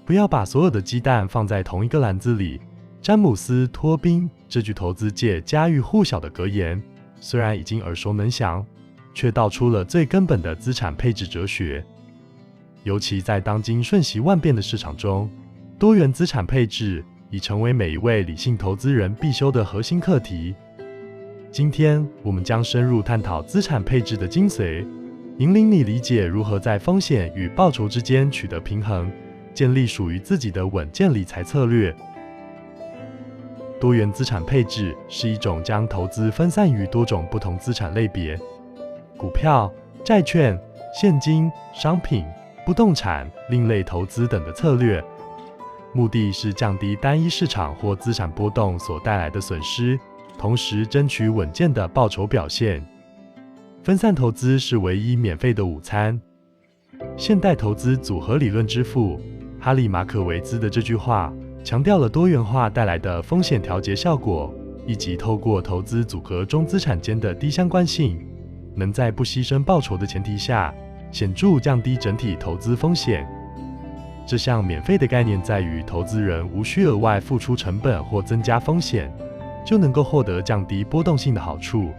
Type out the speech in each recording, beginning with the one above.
不要把所有的鸡蛋放在同一个篮子里。詹姆斯·托宾这句投资界家喻户晓的格言，虽然已经耳熟能详，却道出了最根本的资产配置哲学。尤其在当今瞬息万变的市场中，多元资产配置已成为每一位理性投资人必修的核心课题。今天，我们将深入探讨资产配置的精髓，引领你理解如何在风险与报酬之间取得平衡，建立属于自己的稳健理财策略。多元资产配置是一种将投资分散于多种不同资产类别，股票、债券、现金、商品、不动产、另类投资等的策略，目的是降低单一市场或资产波动所带来的损失，同时争取稳健的报酬表现。分散投资是唯一免费的午餐。现代投资组合理论之父哈利·马可维兹的这句话，强调了多元化带来的风险调节效果，以及透过投资组合中资产间的低相关性，能在不牺牲报酬的前提下，显著降低整体投资风险。这项免费的概念在于，投资人无需额外付出成本或增加风险，就能够获得降低波动性的好处。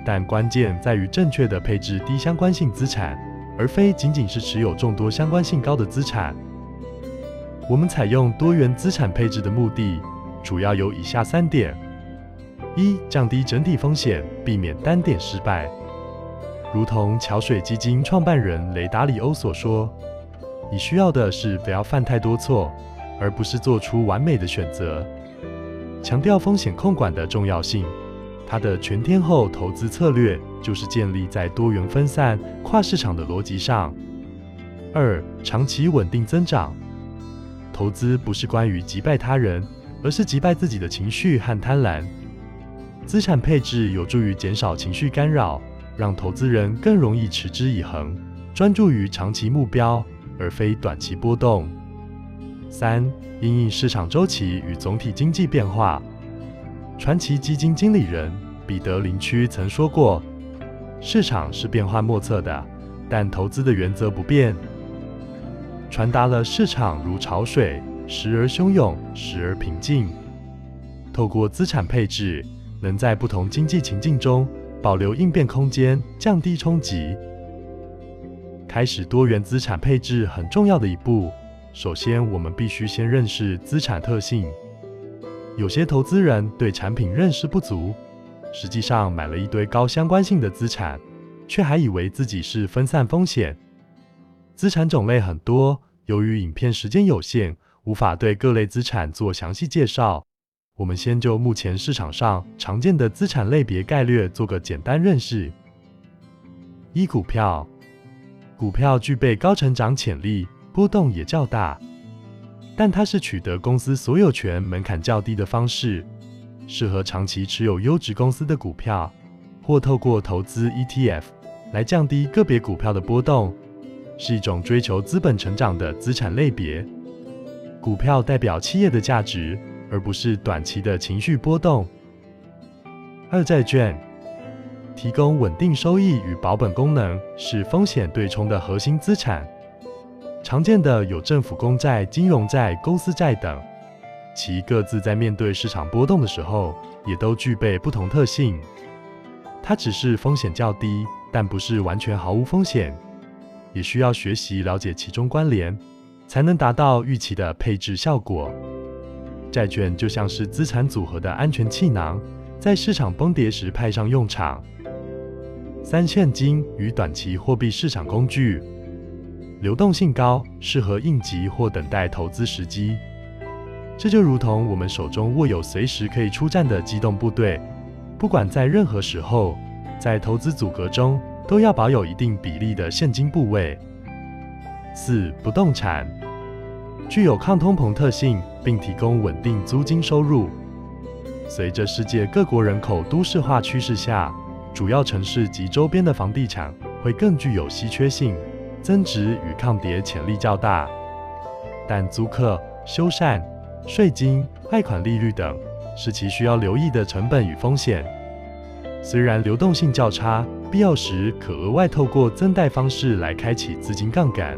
但关键在于正确的配置低相关性资产，而非仅仅是持有众多相关性高的资产。我们采用多元资产配置的目的，主要有以下3点：一、降低整体风险，避免单点失败。如同桥水基金创办人雷达里欧所说，你需要的是不要犯太多错，而不是做出完美的选择。强调风险控管的重要性，他的全天候投资策略就是建立在多元分散、跨市场的逻辑上。2、长期稳定增长。投资不是关于击败他人，而是击败自己的情绪和贪婪。资产配置有助于减少情绪干扰，让投资人更容易持之以恒，专注于长期目标，而非短期波动。3、因应市场周期与总体经济变化。传奇基金经理人彼得·林区曾说过，市场是变幻莫测的，但投资的原则不变。传达了市场如潮水，时而汹涌，时而平静。透过资产配置，能在不同经济情境中保留应变空间，降低冲击。开始多元资产配置很重要的一步，首先我们必须先认识资产特性。有些投资人对产品认识不足，实际上买了一堆高相关性的资产，却还以为自己是分散风险。资产种类很多，由于影片时间有限，无法对各类资产做详细介绍。我们先就目前市场上常见的资产类别概略做个简单认识。一、股票。股票具备高成长潜力，波动也较大，但它是取得公司所有权门槛较低的方式，适合长期持有优质公司的股票，或透过投资 ETF 来降低个别股票的波动，是一种追求资本成长的资产类别。股票代表企业的价值，而不是短期的情绪波动。2、债券。提供稳定收益与保本功能，是风险对冲的核心资产。常见的有政府公债、金融债、公司债等，其各自在面对市场波动的时候，也都具备不同特性。它只是风险较低，但不是完全毫无风险，也需要学习了解其中关联，才能达到预期的配置效果。债券就像是资产组合的安全气囊，在市场崩跌时派上用场。3、现金与短期货币市场工具。流动性高，适合应急或等待投资时机。这就如同我们手中握有随时可以出战的机动部队，不管在任何时候，在投资组合中都要保有一定比例的现金部位。4、不动产。具有抗通膨特性，并提供稳定租金收入。随着世界各国人口都市化趋势下，主要城市及周边的房地产会更具有稀缺性，增值与抗跌潜力较大。但租客、修缮、税金、贷款利率等是其需要留意的成本与风险。虽然流动性较差，必要时可额外透过增贷方式来开启资金杠杆，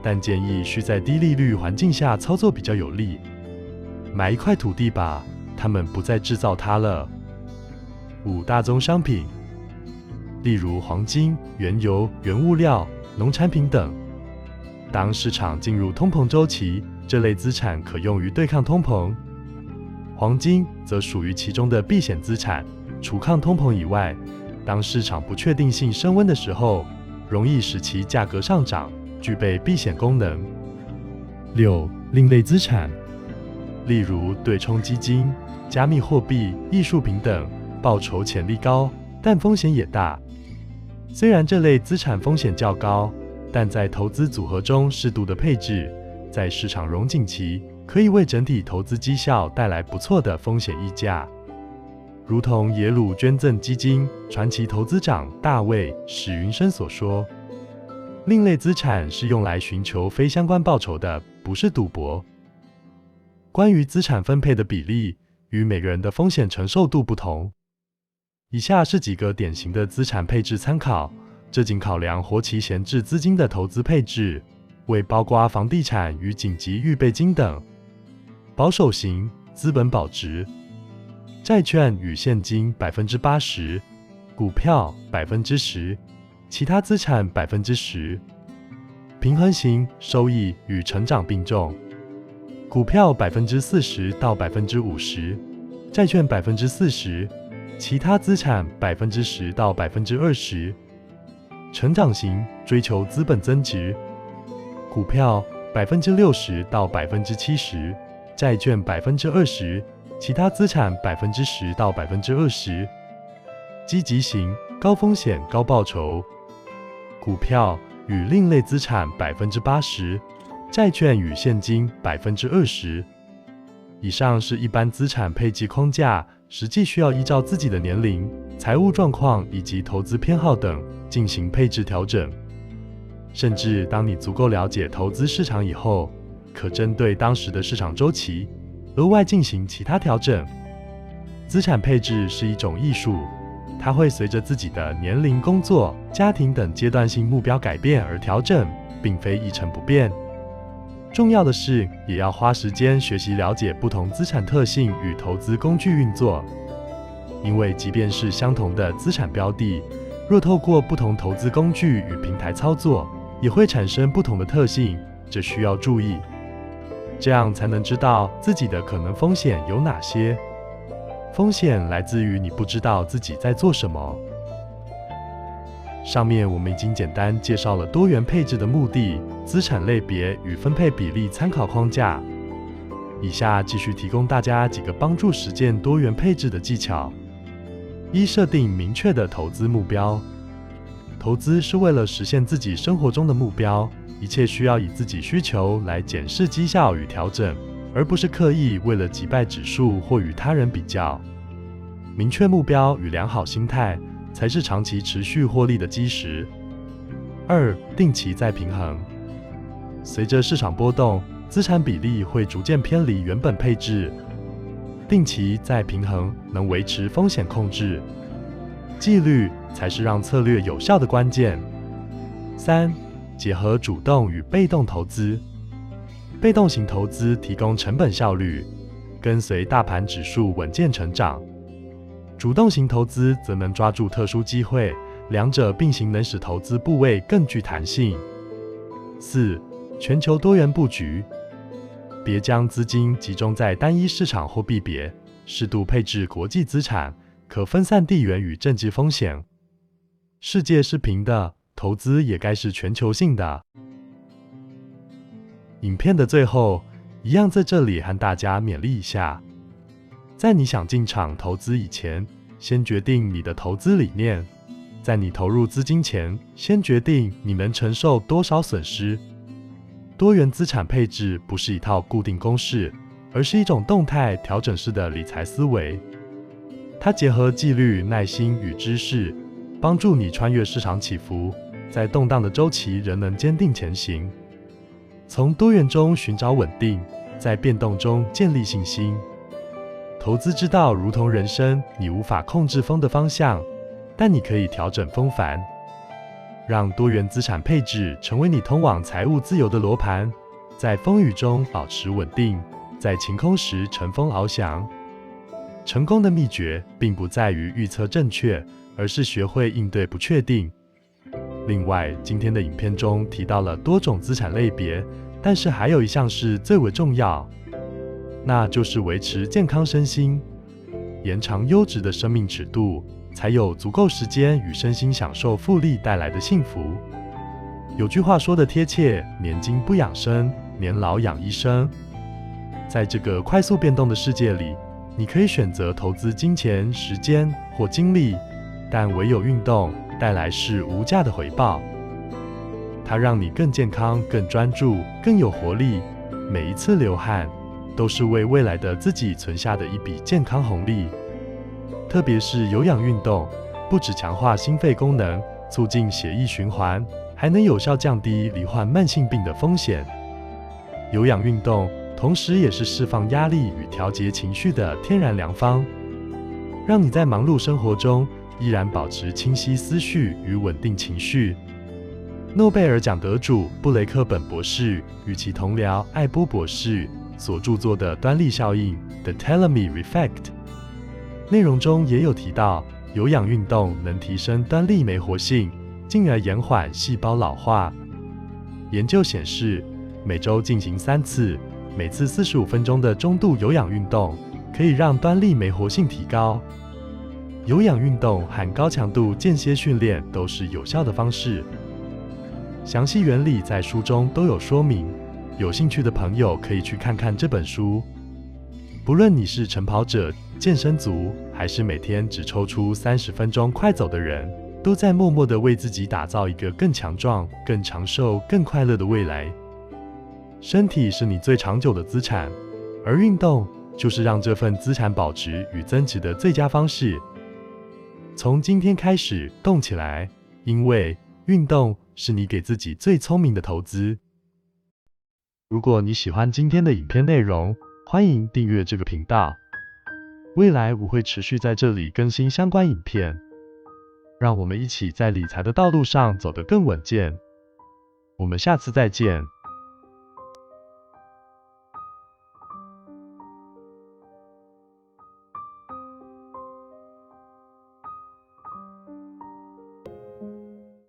但建议需在低利率环境下操作比较有利。买一块土地吧，他们不再制造它了。5大宗商品，例如黄金、原油、原物料、农产品等。当市场进入通膨周期，这类资产可用于对抗通膨。黄金则属于其中的避险资产，除抗通膨以外，当市场不确定性升温的时候，容易使其价格上涨，具备避险功能。6. 另类资产，例如对冲基金、加密货币、艺术品等，报酬潜力高，但风险也大。虽然这类资产风险较高，但在投资组合中适度的配置，在市场荣景期可以为整体投资绩效带来不错的风险溢价。如同耶鲁捐赠基金传奇投资长大卫·史云生所说，另类资产是用来寻求非相关报酬的，不是赌博。关于资产分配的比例与每个人的风险承受度不同。以下是几个典型的资产配置参考，这仅考量活期闲置资金的投资配置，为包括房地产与紧急预备金等。保守型资本保值，债券与现金 80%， 股票 10%， 其他资产 10%。平衡型收益与成长并重，股票 40%到 50%， 债券 40%， 其他资产 10%到 20%。成长型追求资本增值，股票 60% 到 70%， 债券 20%， 其他资产 10% 到 20%。积极型高风险高报酬，股票与另类资产 80%， 债券与现金 20%。以上是一般资产配置框架，实际需要依照自己的年龄、财务状况以及投资偏好等进行配置调整。甚至当你足够了解投资市场以后，可针对当时的市场周期，额外进行其他调整。资产配置是一种艺术，它会随着自己的年龄、工作、家庭等阶段性目标改变而调整，并非一成不变。重要的是，也要花时间学习了解不同资产特性与投资工具运作。因为即便是相同的资产标的，若透过不同投资工具与平台操作，也会产生不同的特性，这需要注意。这样才能知道自己的可能风险有哪些。风险来自于你不知道自己在做什么。上面我们已经简单介绍了多元配置的目的、资产类别与分配比例参考框架。以下继续提供大家几个帮助实践多元配置的技巧。一、设定明确的投资目标。投资是为了实现自己生活中的目标，一切需要以自己需求来检视绩效与调整，而不是刻意为了击败指数或与他人比较。明确目标与良好心态才是长期持续获利的基石。2、定期再平衡。随着市场波动，资产比例会逐渐偏离原本配置，定期再平衡能维持风险控制。纪律才是让策略有效的关键。3、结合主动与被动投资。被动型投资提供成本效率，跟随大盘指数稳健成长。主动型投资则能抓住特殊机会，两者并行能使投资部位更具弹性。4、全球多元布局。别将资金集中在单一市场或币别，适度配置国际资产，可分散地缘与政治风险。世界是平的，投资也该是全球性的。影片的最后，一样在这里和大家勉励一下，在你想进场投资以前，先决定你的投资理念；在你投入资金前，先决定你能承受多少损失。多元资产配置不是一套固定公式，而是一种动态调整式的理财思维。它结合纪律、耐心与知识，帮助你穿越市场起伏，在动荡的周期仍能坚定前行。从多元中寻找稳定，在变动中建立信心。投资之道如同人生，你无法控制风的方向，但你可以调整风帆，让多元资产配置成为你通往财务自由的罗盘，在风雨中保持稳定，在晴空时乘风翱翔。成功的秘诀并不在于预测正确，而是学会应对不确定。另外，今天的影片中提到了多种资产类别，但是还有一项是最为重要，那就是维持健康身心，延长优质的生命尺度，才有足够时间与身心享受复利带来的幸福。有句话说得贴切，年金不养生，年老养医生。在这个快速变动的世界里，你可以选择投资金钱、时间或精力，但唯有运动带来是无价的回报。它让你更健康、更专注、更有活力。每一次流汗，都是为未来的自己存下的一笔健康红利。特别是有氧运动，不只强化心肺功能，促进血液循环，还能有效降低罹患慢性病的风险。有氧运动同时也是释放压力与调节情绪的天然良方，让你在忙碌生活中依然保持清晰思绪与稳定情绪。诺贝尔奖得主布雷克本博士与其同僚艾波博士所著作的端粒效应 The Telomere Effect 内容中也有提到，有氧运动能提升端粒酶活性，进而延缓细胞老化。研究显示，每周进行3次，每次45分钟的中度有氧运动，可以让端粒酶活性提高。有氧运动和高强度间歇训练都是有效的方式。详细原理在书中都有说明，有兴趣的朋友可以去看看这本书。不论你是晨跑者、健身族，还是每天只抽出30分钟快走的人，都在默默地为自己打造一个更强壮、更长寿、更快乐的未来。身体是你最长久的资产，而运动就是让这份资产保值与增值的最佳方式。从今天开始动起来，因为运动是你给自己最聪明的投资。如果你喜欢今天的影片内容，欢迎订阅这个频道。未来我会持续在这里更新相关影片，让我们一起在理财的道路上走得更稳健。我们下次再见。